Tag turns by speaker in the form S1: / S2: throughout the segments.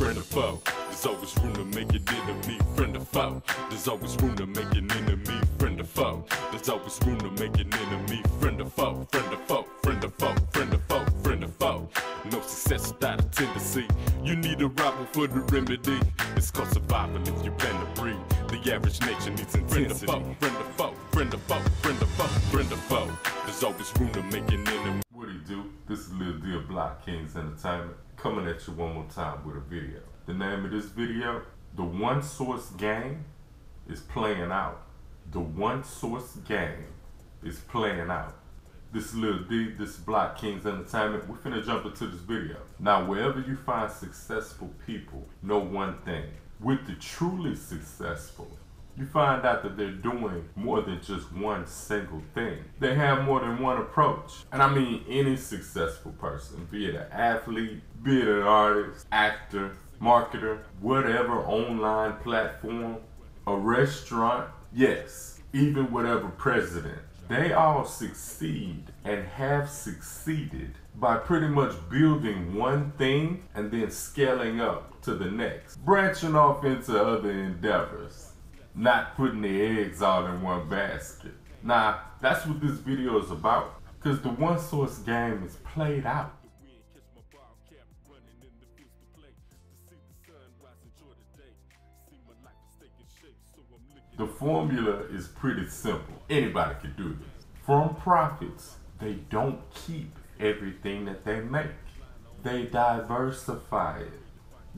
S1: friend or foe. There's always room to make an enemy, friend or foe. There's always room to make an enemy, friend or foe. There's always room to make an enemy, friend or foe, friend or foe, friend or foe, friend or foe, friend or foe. No success without a tendency. You need a rival for the remedy. It's called survival if you plan to breed. The average nature needs intensity. Friend or foe, friend or foe, friend or foe, friend or foe. There's always room to make an enemy.
S2: What do you do? This is Lil D of Blockkingz Entertainment, coming at you one more time with a video. The name of this video, The One Source Game is Playing Out. The One Source Game is Playing Out. This is Lil D, this is Blockkingz Entertainment. We're finna jump into this video. Now, wherever you find successful people, know one thing. With the truly successful, you find out that they're doing more than just one single thing. They have more than one approach. And I mean any successful person, be it an athlete, be it an artist, actor, marketer, whatever online platform, a restaurant, yes, even whatever president. They all succeed and have succeeded by pretty much building one thing and then scaling up to the next, branching off into other endeavors, not putting the eggs all in one basket. Now, that's what this video is about, because the one source game is played out. The formula is pretty simple. Anybody can do this. From profits, they don't keep everything that they make. They diversify it.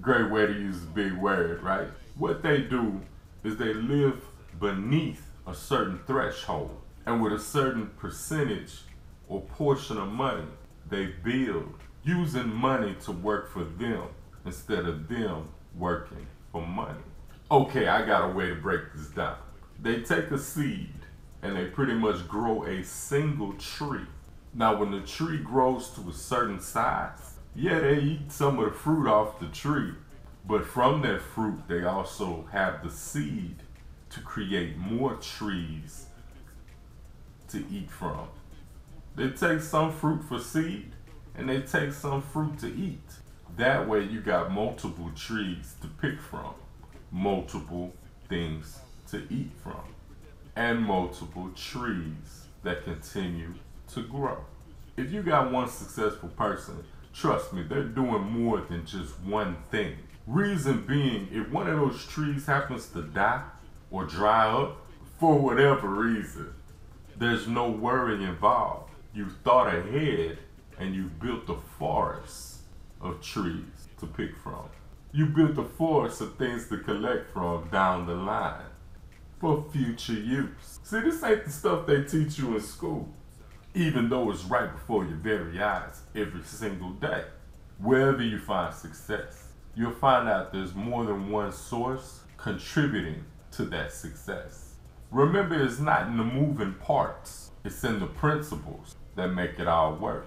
S2: Great way to use a big word, right? What they do is they live beneath a certain threshold, and with a certain percentage or portion of money, they build, using money to work for them instead of them working for money. Okay, I got a way to break this down. They take a seed and they pretty much grow a single tree. Now, when the tree grows to a certain size, yeah, they eat some of the fruit off the tree, but from that fruit, they also have the seed to create more trees to eat from. They take some fruit for seed and they take some fruit to eat. That way you got multiple trees to pick from, multiple things to eat from, and multiple trees that continue to grow. If you got one successful person, trust me, they're doing more than just one thing. Reason being, if one of those trees happens to die or dry up for whatever reason, there's no worry involved. You thought ahead and you built a forest of trees to pick from. You built a forest of things to collect from down the line for future use. See, this ain't the stuff they teach you in school, even though it's right before your very eyes every single day. Wherever you find success, you'll find out there's more than one source contributing to that success. Remember, it's not in the moving parts, it's in the principles that make it all work.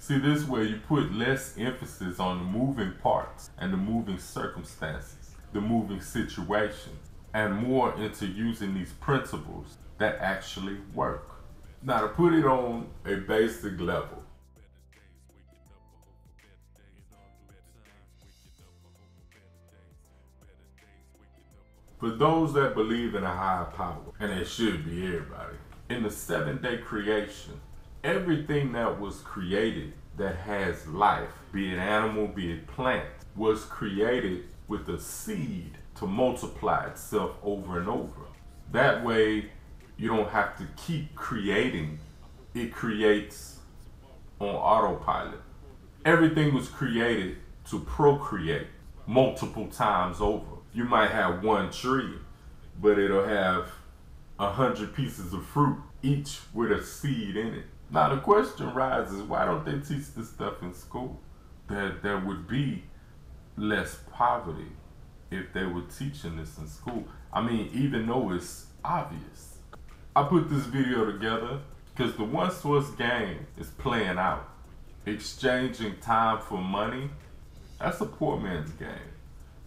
S2: See, this way you put less emphasis on the moving parts and the moving circumstances, the moving situations, and more into using these principles that actually work. Now, to put it on a basic level, for those that believe in a higher power, and it should be everybody, in the 7-day creation, everything that was created that has life, be it animal, be it plant, was created with a seed to multiply itself over and over. That way, you don't have to keep creating. It creates on autopilot. Everything was created to procreate multiple times over. You might have one tree, but it'll have 100 pieces of fruit, each with a seed in it. Now the question rises, why don't they teach this stuff in school? There would be less poverty if they were teaching this in school. I mean, even though it's obvious. I put this video together because the one source game is playing out. Exchanging time for money, that's a poor man's game.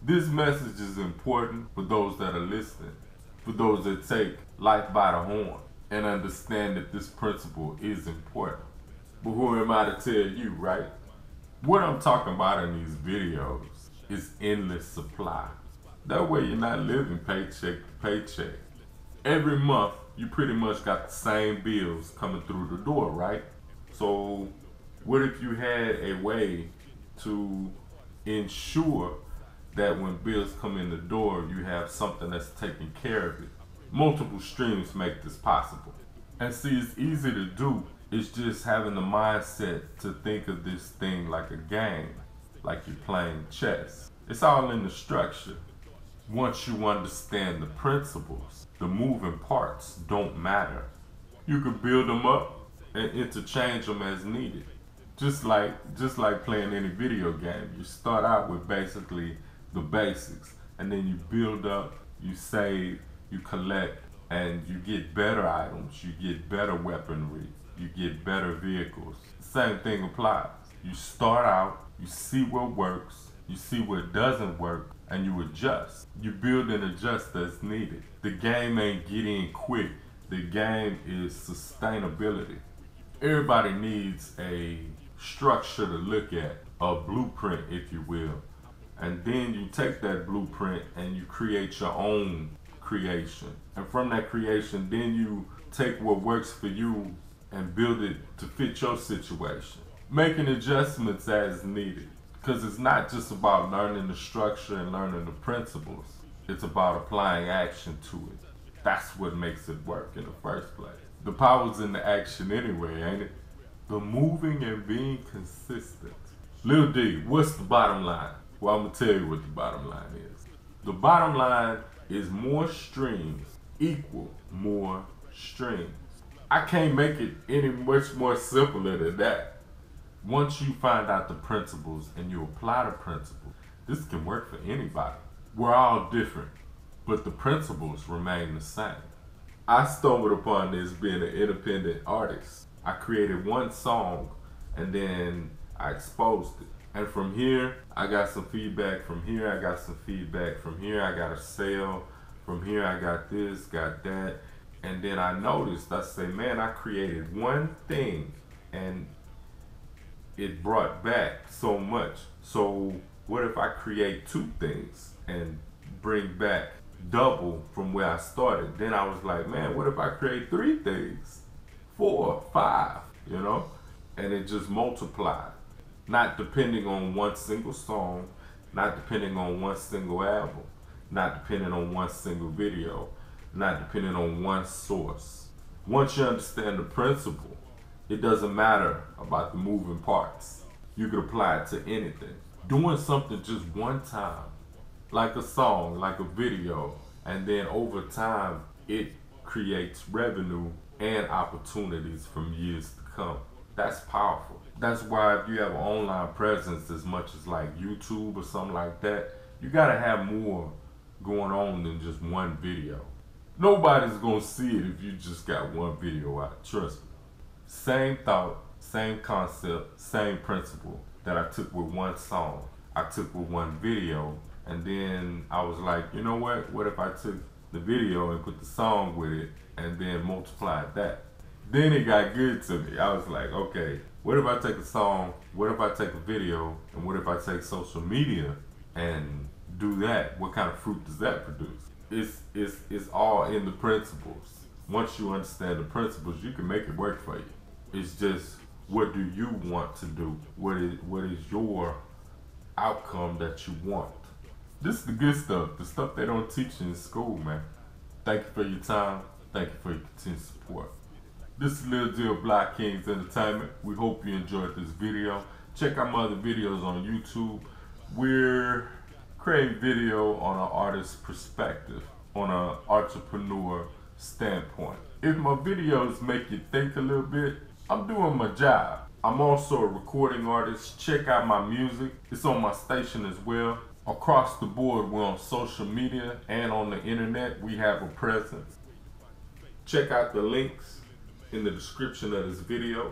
S2: This message is important for those that are listening, for those that take life by the horn and understand that this principle is important. But who am I to tell you, right? What I'm talking about in these videos is endless supply. That way you're not living paycheck to paycheck. Every month, you pretty much got the same bills coming through the door, right? So what if you had a way to ensure that when bills come in the door, you have something that's taking care of it? Multiple streams make this possible. And see, it's easy to do. It's just having the mindset to think of this thing like a game, like you're playing chess. It's all in the structure. Once you understand the principles, the moving parts don't matter. You can build them up and interchange them as needed. Just like playing any video game. You start out with basically the basics, and then you build up, you save, you collect, and you get better items, you get better weaponry, you get better vehicles. Same thing applies. You start out, you see what works, you see what doesn't work, and you adjust. You build and adjust as needed. The game ain't get in quick. The game is sustainability. Everybody needs a structure to look at, a blueprint, if you will. And then you take that blueprint and you create your own creation. And from that creation, then you take what works for you and build it to fit your situation. Making adjustments as needed. Because it's not just about learning the structure and learning the principles. It's about applying action to it. That's what makes it work in the first place. The power's in the action anyway, ain't it? The moving and being consistent. Lil D, what's the bottom line? Well, I'm gonna tell you what the bottom line is. The bottom line is more streams equal more streams. I can't make it any much more simpler than that. Once you find out the principles and you apply the principles, this can work for anybody. We're all different, but the principles remain the same. I stumbled upon this being an independent artist. I created one song and then I exposed it. And from here, I got some feedback. From here, I got some feedback. From here, I got a sale. From here, I got this, got that. And then I noticed, I say, man, I created one thing and it brought back so much. So what if I create two things and bring back double from where I started? Then I was like, man, what if I create three things, 4, 5, you know? And it just multiplied. Not depending on one single song, not depending on one single album, not depending on one single video, not depending on one source. Once you understand the principle, it doesn't matter about the moving parts. You could apply it to anything. Doing something just one time, like a song, like a video, and then over time, it creates revenue and opportunities from years to come. That's powerful. That's why if you have an online presence as much as like YouTube or something like that, you gotta have more going on than just one video. Nobody's gonna see it if you just got one video out, trust me. Same thought, same concept, same principle that I took with one song, I took with one video, and then I was like, you know what if I took the video and put the song with it and then multiplied that? Then it got good to me. I was like, okay, what if I take a song, what if I take a video, and what if I take social media and do that? What kind of fruit does that produce? It's all in the principles. Once you understand the principles, you can make it work for you. It's just, what do you want to do? What is your outcome that you want? This is the good stuff, the stuff they don't teach you in school, man. Thank you for your time. Thank you for your continued support. This is Lil D of Blockkingz Entertainment. We hope you enjoyed this video. Check out my other videos on YouTube. We're creating video on an artist's perspective, on an entrepreneur standpoint. If my videos make you think a little bit, I'm doing my job. I'm also a recording artist. Check out my music. It's on my station as well. Across the board, we're on social media and on the internet. We have a presence. Check out the links in the description of this video.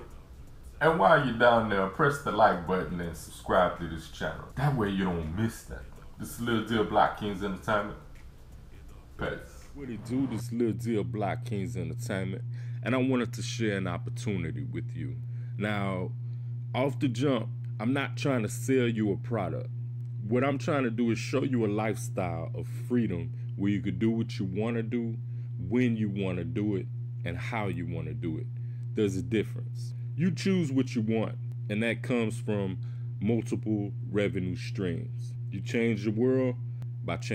S2: And while you're down there, press the like button and subscribe to this channel. That way you don't miss that. This is Lil D of Blockkingz Entertainment. Peace.
S3: What it do? This is Lil D of Blockkingz Entertainment, and I wanted to share an opportunity with you. Now, off the jump, I'm not trying to sell you a product, What I'm trying to do is show you a lifestyle of freedom where you could do what you want to do, when you want to do it, and how you want to do it. There's a difference. You choose what you want, and that comes from multiple revenue streams. You change the world by changing